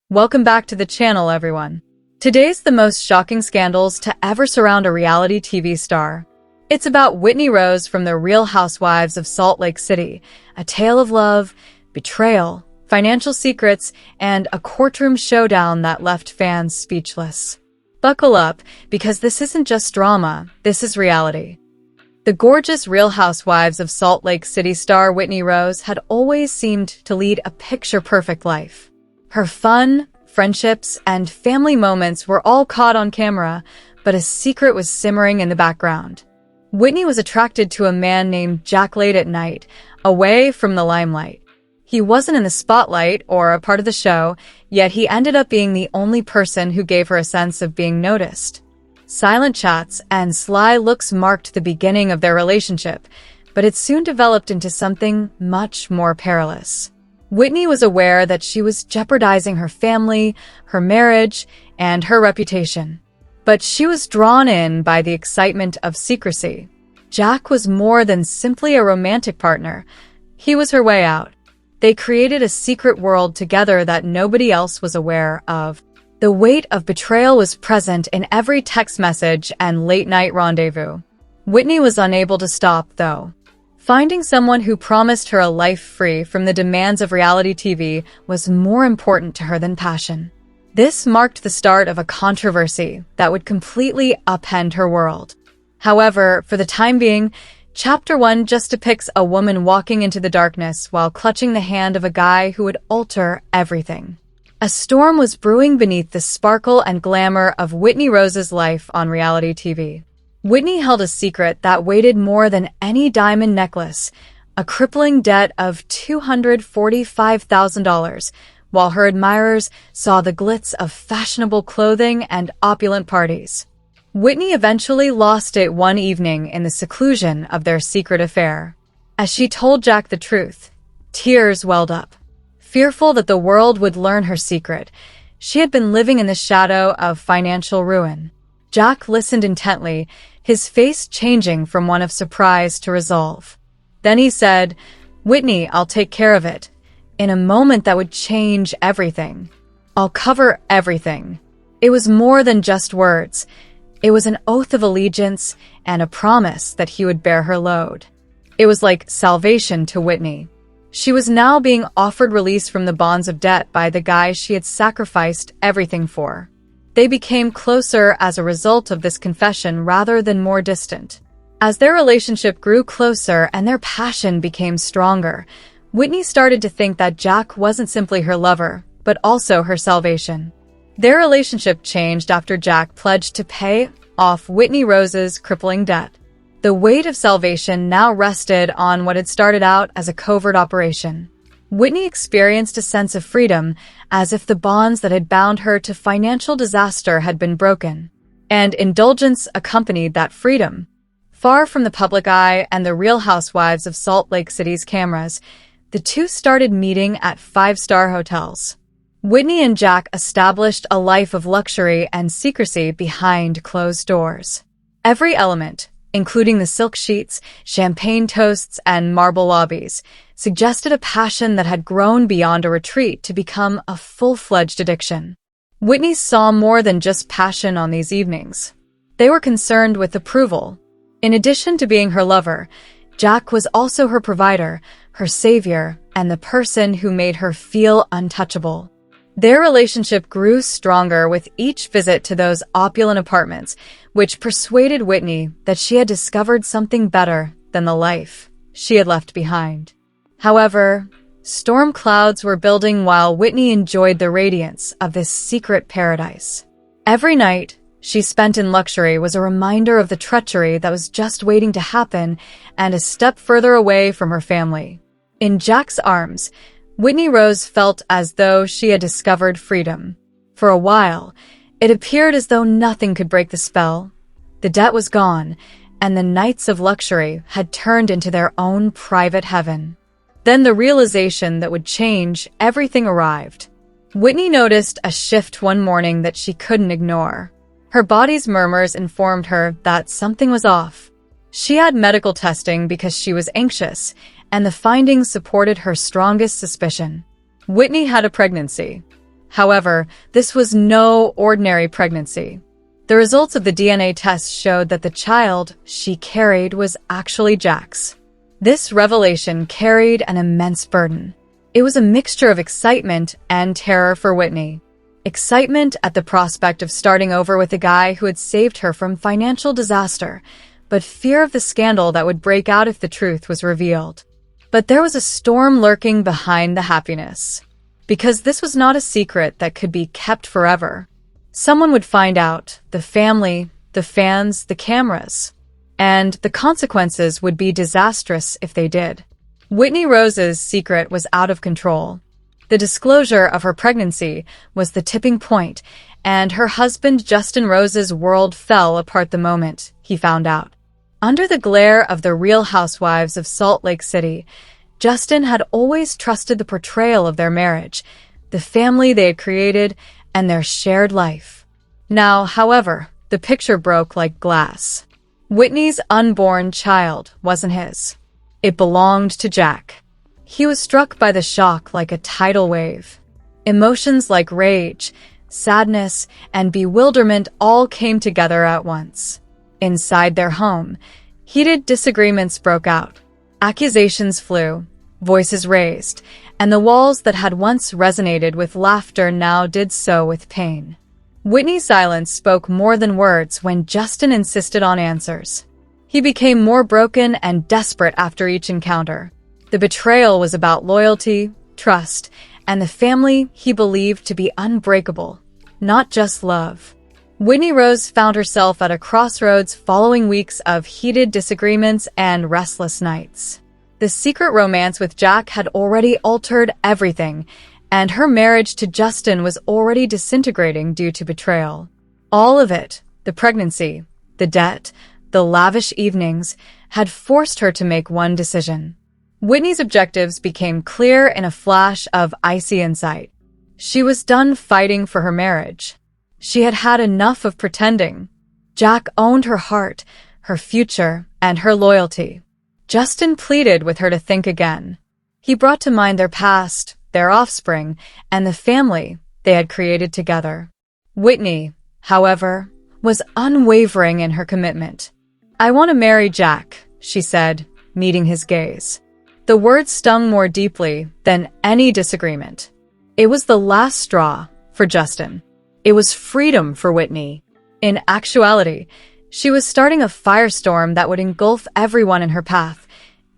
Welcome back to the channel, everyone. Today's the most shocking scandals to ever surround a reality TV star. It's about Whitney Rose from the Real Housewives of Salt Lake City, a tale of love, betrayal, financial secrets, and a courtroom showdown that left fans speechless. Buckle up, because this isn't just drama, this is reality. The gorgeous Real Housewives of Salt Lake City star Whitney Rose had always seemed to lead a picture-perfect life. Her fun, friendships, and family moments were all caught on camera, but a secret was simmering in the background. Whitney was attracted to a man named Jack late at night, away from the limelight. He wasn't in the spotlight or a part of the show, yet he ended up being the only person who gave her a sense of being noticed. Silent chats and sly looks marked the beginning of their relationship, but it soon developed into something much more perilous. Whitney was aware that she was jeopardizing her family, her marriage, and her reputation. But she was drawn in by the excitement of secrecy. Jack was more than simply a romantic partner. He was her way out. They created a secret world together that nobody else was aware of. The weight of betrayal was present in every text message and late-night rendezvous. Whitney was unable to stop, though. Finding someone who promised her a life free from the demands of reality TV was more important to her than passion. This marked the start of a controversy that would completely upend her world. However, for the time being, Chapter 1 just depicts a woman walking into the darkness while clutching the hand of a guy who would alter everything. A storm was brewing beneath the sparkle and glamour of Whitney Rose's life on reality TV. Whitney held a secret that weighted more than any diamond necklace, a crippling debt of $245,000, while her admirers saw the glitz of fashionable clothing and opulent parties. Whitney eventually lost it one evening in the seclusion of their secret affair. As she told Jack the truth, tears welled up. Fearful that the world would learn her secret, she had been living in the shadow of financial ruin. Jack listened intently, his face changing from one of surprise to resolve. Then he said, "Whitney, I'll take care of it," in a moment that would change everything. "I'll cover everything." It was more than just words. It was an oath of allegiance and a promise that he would bear her load. It was like salvation to Whitney. She was now being offered release from the bonds of debt by the guy she had sacrificed everything for. They became closer as a result of this confession rather than more distant. As their relationship grew closer and their passion became stronger, Whitney started to think that Jack wasn't simply her lover, but also her salvation. Their relationship changed after Jack pledged to pay off Whitney Rose's crippling debt. The weight of salvation now rested on what had started out as a covert operation. Whitney experienced a sense of freedom, as if the bonds that had bound her to financial disaster had been broken. And indulgence accompanied that freedom. Far from the public eye and the Real Housewives of Salt Lake City's cameras, the two started meeting at five-star hotels. Whitney and Jack established a life of luxury and secrecy behind closed doors. Every element, including the silk sheets, champagne toasts, and marble lobbies, suggested a passion that had grown beyond a retreat to become a full-fledged addiction. Whitney saw more than just passion on these evenings. They were concerned with approval. In addition to being her lover, Jack was also her provider, her savior, and the person who made her feel untouchable. Their relationship grew stronger with each visit to those opulent apartments, which persuaded Whitney that she had discovered something better than the life she had left behind. However, storm clouds were building while Whitney enjoyed the radiance of this secret paradise. Every night she spent in luxury was a reminder of the treachery that was just waiting to happen and a step further away from her family. In Jack's arms, Whitney Rose felt as though she had discovered freedom. For a while, it appeared as though nothing could break the spell. The debt was gone, and the nights of luxury had turned into their own private heaven. Then the realization that would change everything arrived. Whitney noticed a shift one morning that she couldn't ignore. Her body's murmurs informed her that something was off. She had medical testing because she was anxious, and the findings supported her strongest suspicion. Whitney had a pregnancy. However, this was no ordinary pregnancy. The results of the DNA test showed that the child she carried was actually Jack's. This revelation carried an immense burden. It was a mixture of excitement and terror for Whitney. Excitement at the prospect of starting over with a guy who had saved her from financial disaster, but fear of the scandal that would break out if the truth was revealed. But there was a storm lurking behind the happiness. Because this was not a secret that could be kept forever. Someone would find out, the family, the fans, the cameras. And the consequences would be disastrous if they did. Whitney Rose's secret was out of control. The disclosure of her pregnancy was the tipping point, and her husband Justin Rose's world fell apart the moment he found out. Under the glare of the Real Housewives of Salt Lake City, Justin had always trusted the portrayal of their marriage, the family they had created, and their shared life. Now, however, the picture broke like glass. Whitney's unborn child wasn't his. It belonged to Jack. He was struck by the shock like a tidal wave. Emotions like rage, sadness, and bewilderment all came together at once. Inside their home, heated disagreements broke out. Accusations flew, voices raised, and the walls that had once resonated with laughter now did so with pain. Whitney's silence spoke more than words when Justin insisted on answers. He became more broken and desperate after each encounter. The betrayal was about loyalty, trust, and the family he believed to be unbreakable, not just love. Whitney Rose found herself at a crossroads following weeks of heated disagreements and restless nights. The secret romance with Jack had already altered everything, and her marriage to Justin was already disintegrating due to betrayal. All of it, the pregnancy, the debt, the lavish evenings, had forced her to make one decision. Whitney's objectives became clear in a flash of icy insight. She was done fighting for her marriage. She had had enough of pretending. Jack owned her heart, her future, and her loyalty. Justin pleaded with her to think again. He brought to mind their past, their offspring, and the family they had created together. Whitney, however, was unwavering in her commitment. "I want to marry Jack," she said, meeting his gaze. The words stung more deeply than any disagreement. It was the last straw for Justin. It was freedom for Whitney. In actuality, she was starting a firestorm that would engulf everyone in her path,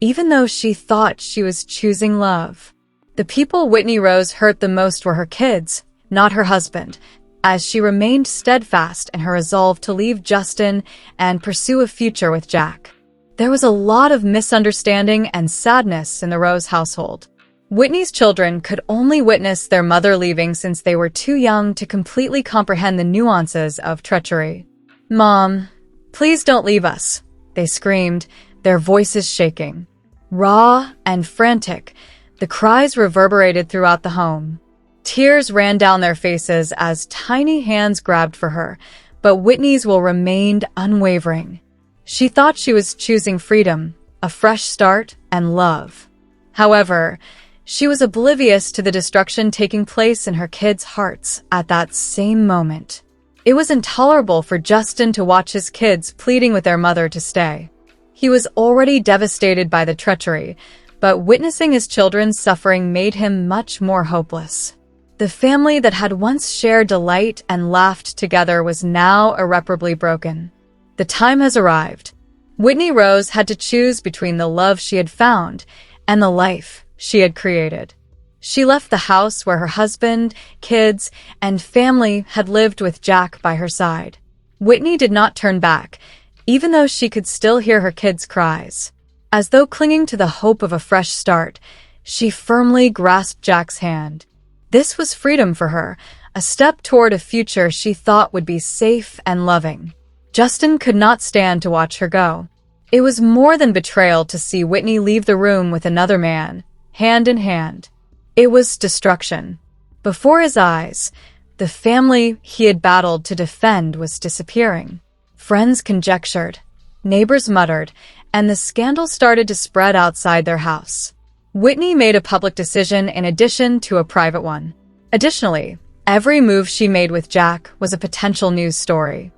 even though she thought she was choosing love. The people Whitney Rose hurt the most were her kids, not her husband, as she remained steadfast in her resolve to leave Justin and pursue a future with Jack. There was a lot of misunderstanding and sadness in the Rose household. Whitney's children could only witness their mother leaving since they were too young to completely comprehend the nuances of treachery. "Mom, please don't leave us," they screamed, their voices shaking. Raw and frantic, the cries reverberated throughout the home. Tears ran down their faces as tiny hands grabbed for her, but Whitney's will remained unwavering. She thought she was choosing freedom, a fresh start, and love. However, she was oblivious to the destruction taking place in her kids' hearts at that same moment. It was intolerable for Justin to watch his kids pleading with their mother to stay. He was already devastated by the treachery, but witnessing his children's suffering made him much more hopeless. The family that had once shared delight and laughed together was now irreparably broken. The time has arrived. Whitney Rose had to choose between the love she had found and the life she had created. She left the house where her husband, kids, and family had lived with Jack by her side. Whitney did not turn back, even though she could still hear her kids' cries. As though clinging to the hope of a fresh start, she firmly grasped Jack's hand. This was freedom for her, a step toward a future she thought would be safe and loving. Justin could not stand to watch her go. It was more than betrayal to see Whitney leave the room with another man, hand in hand. It was destruction. Before his eyes, the family he had battled to defend was disappearing. Friends conjectured, neighbors muttered, and the scandal started to spread outside their house. Whitney made a public decision in addition to a private one. Additionally, Every move she made with Jack was a potential news story.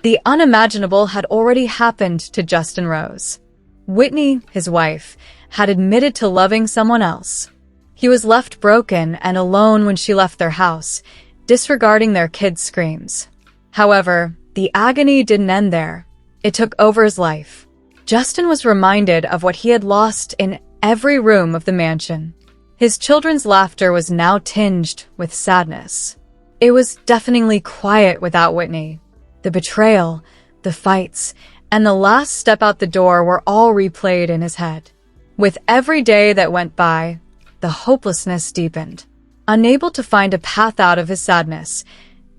The unimaginable had already happened to Justin Rose. Whitney, his wife, had admitted to loving someone else. He was left broken and alone when she left their house, disregarding their kids' screams. However, the agony didn't end there. It took over his life. Justin was reminded of what he had lost in every room of the mansion. His children's laughter was now tinged with sadness. It was deafeningly quiet without Whitney. The betrayal, the fights, and the last step out the door were all replayed in his head. With every day that went by, the hopelessness deepened. Unable to find a path out of his sadness,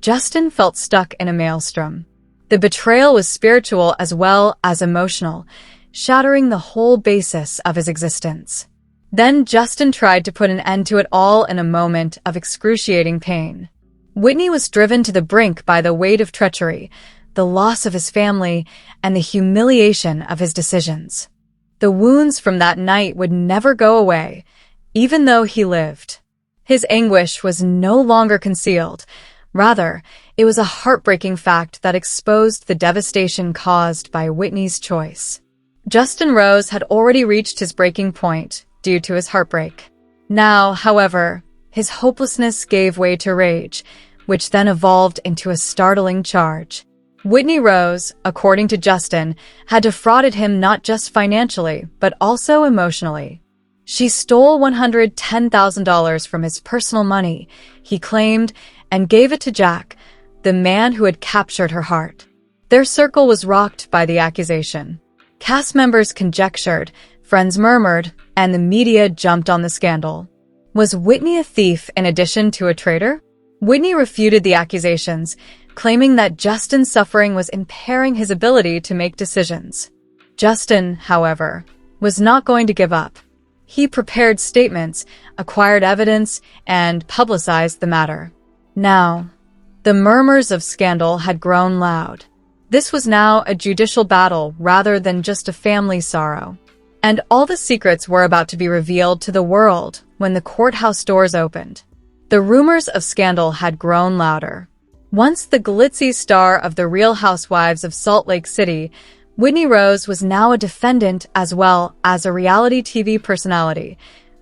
Justin felt stuck in a maelstrom. The betrayal was spiritual as well as emotional, shattering the whole basis of his existence. Then Justin tried to put an end to it all in a moment of excruciating pain. Whitney was driven to the brink by the weight of treachery, the loss of his family, and the humiliation of his decisions. The wounds from that night would never go away, even though he lived. His anguish was no longer concealed. Rather, it was a heartbreaking fact that exposed the devastation caused by Whitney's choice. Justin Rose had already reached his breaking point due to his heartbreak. Now, however, his hopelessness gave way to rage, which then evolved into a startling charge. Whitney Rose, according to Justin, had defrauded him not just financially, but also emotionally. She stole $110,000 from his personal money, he claimed, and gave it to Jack, the man who had captured her heart. Their circle was rocked by the accusation. Cast members conjectured, friends murmured, and the media jumped on the scandal. Was Whitney a thief in addition to a traitor? Whitney refuted the accusations, claiming that Justin's suffering was impairing his ability to make decisions. Justin, however, was not going to give up. He prepared statements, acquired evidence, and publicized the matter. Now, the murmurs of scandal had grown loud. This was now a judicial battle rather than just a family sorrow. And all the secrets were about to be revealed to the world when the courthouse doors opened. The rumors of scandal had grown louder. Once the glitzy star of the Real Housewives of Salt Lake City, Whitney Rose was now a defendant as well as a reality TV personality.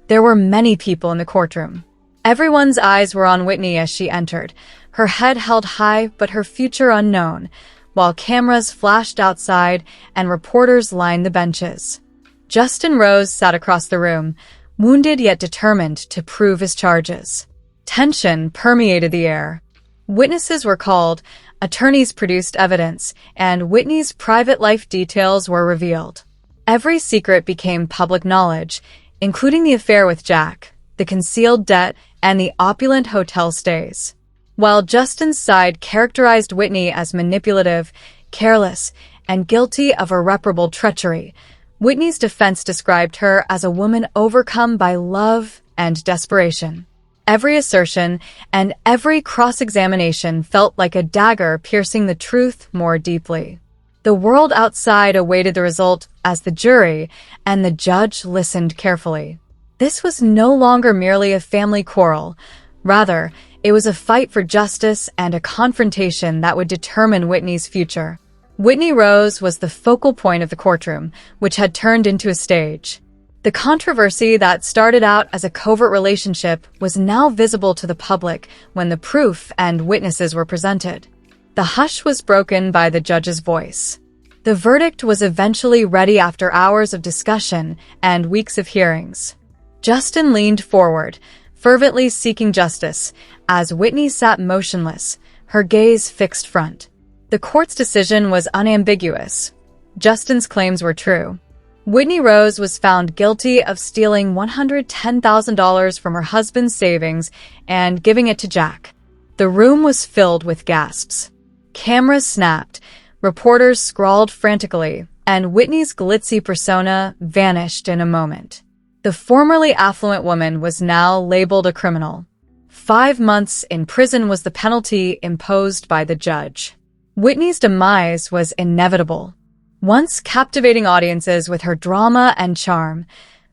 There were many people in the courtroom. Everyone's eyes were on Whitney as she entered, her head held high but her future unknown, while cameras flashed outside and reporters lined the benches. Justin Rose sat across the room, wounded yet determined to prove his charges. Tension permeated the air. Witnesses were called, attorneys produced evidence, and Whitney's private life details were revealed. Every secret became public knowledge, including the affair with Jack, the concealed debt, and the opulent hotel stays. While Justin's side characterized Whitney as manipulative, careless, and guilty of irreparable treachery, Whitney's defense described her as a woman overcome by love and desperation. Every assertion and every cross-examination felt like a dagger piercing the truth more deeply. The world outside awaited the result as the jury and the judge listened carefully. This was no longer merely a family quarrel. Rather, it was a fight for justice and a confrontation that would determine Whitney's future. Whitney Rose was the focal point of the courtroom, which had turned into a stage. The controversy that started out as a covert relationship was now visible to the public when the proof and witnesses were presented. The hush was broken by the judge's voice. The verdict was eventually ready after hours of discussion and weeks of hearings. Justin leaned forward, fervently seeking justice, as Whitney sat motionless, her gaze fixed front. The court's decision was unambiguous. Justin's claims were true. Whitney Rose was found guilty of stealing $110,000 from her husband's savings and giving it to Jack. The room was filled with gasps. Cameras snapped, reporters scrawled frantically, and Whitney's glitzy persona vanished in a moment. The formerly affluent woman was now labeled a criminal. 5 months in prison was the penalty imposed by the judge. Whitney's demise was inevitable. Once captivating audiences with her drama and charm,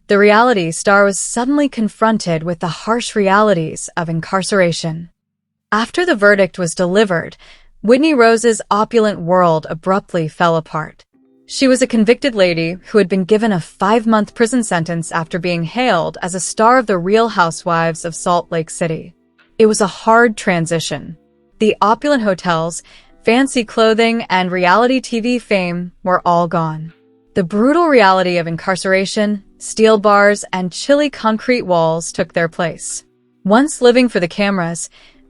the reality star was suddenly confronted with the harsh realities of incarceration. After the verdict was delivered, Whitney Rose's opulent world abruptly fell apart. She was a convicted lady who had been given a 5-month prison sentence after being hailed as a star of the Real Housewives of Salt Lake City. It was a hard transition. The opulent hotels, fancy clothing, and reality TV fame were all gone. The brutal reality of incarceration, steel bars, and chilly concrete walls took their place. Once living for the cameras,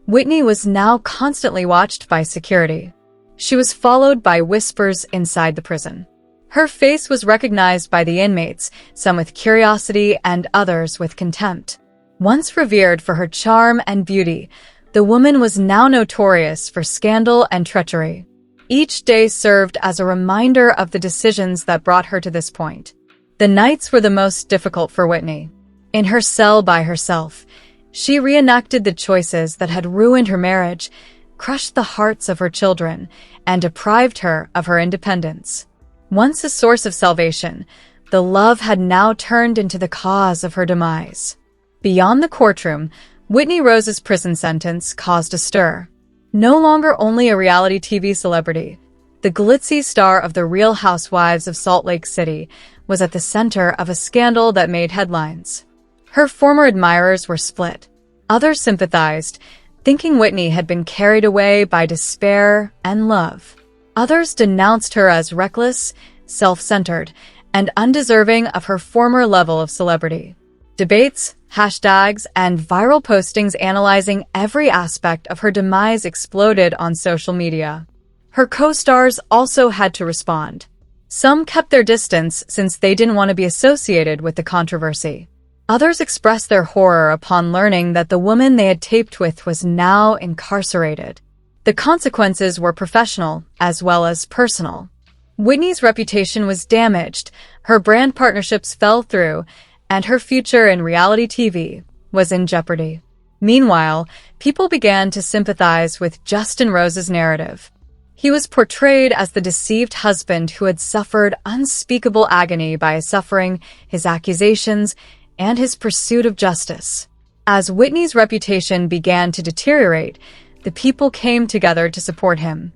Whitney was now constantly watched by security. She was followed by whispers inside the prison. Her face was recognized by the inmates, some with curiosity and others with contempt. Once revered for her charm and beauty, the woman was now notorious for scandal and treachery. Each day served as a reminder of the decisions that brought her to this point. The nights were the most difficult for Whitney. In her cell by herself, she reenacted the choices that had ruined her marriage, crushed the hearts of her children, and deprived her of her independence. Once a source of salvation, the love had now turned into the cause of her demise. Beyond the courtroom, Whitney Rose's prison sentence caused a stir. No longer only a reality TV celebrity, the glitzy star of the Real Housewives of Salt Lake City was at the center of a scandal that made headlines. Her former admirers were split. Others sympathized, thinking Whitney had been carried away by despair and love. Others denounced her as reckless, self-centered, and undeserving of her former level of celebrity. Debates, hashtags, and viral postings analyzing every aspect of her demise exploded on social media. Her co-stars also had to respond. Some kept their distance since they didn't want to be associated with the controversy. Others expressed their horror upon learning that the woman they had taped with was now incarcerated. The consequences were professional as well as personal. Whitney's reputation was damaged, her brand partnerships fell through, and her future in reality TV was in jeopardy. Meanwhile, people began to sympathize with Justin Rose's narrative. He was portrayed as the deceived husband who had suffered unspeakable agony by suffering his accusations and his pursuit of justice. As Whitney's reputation began to deteriorate, the people came together to support him.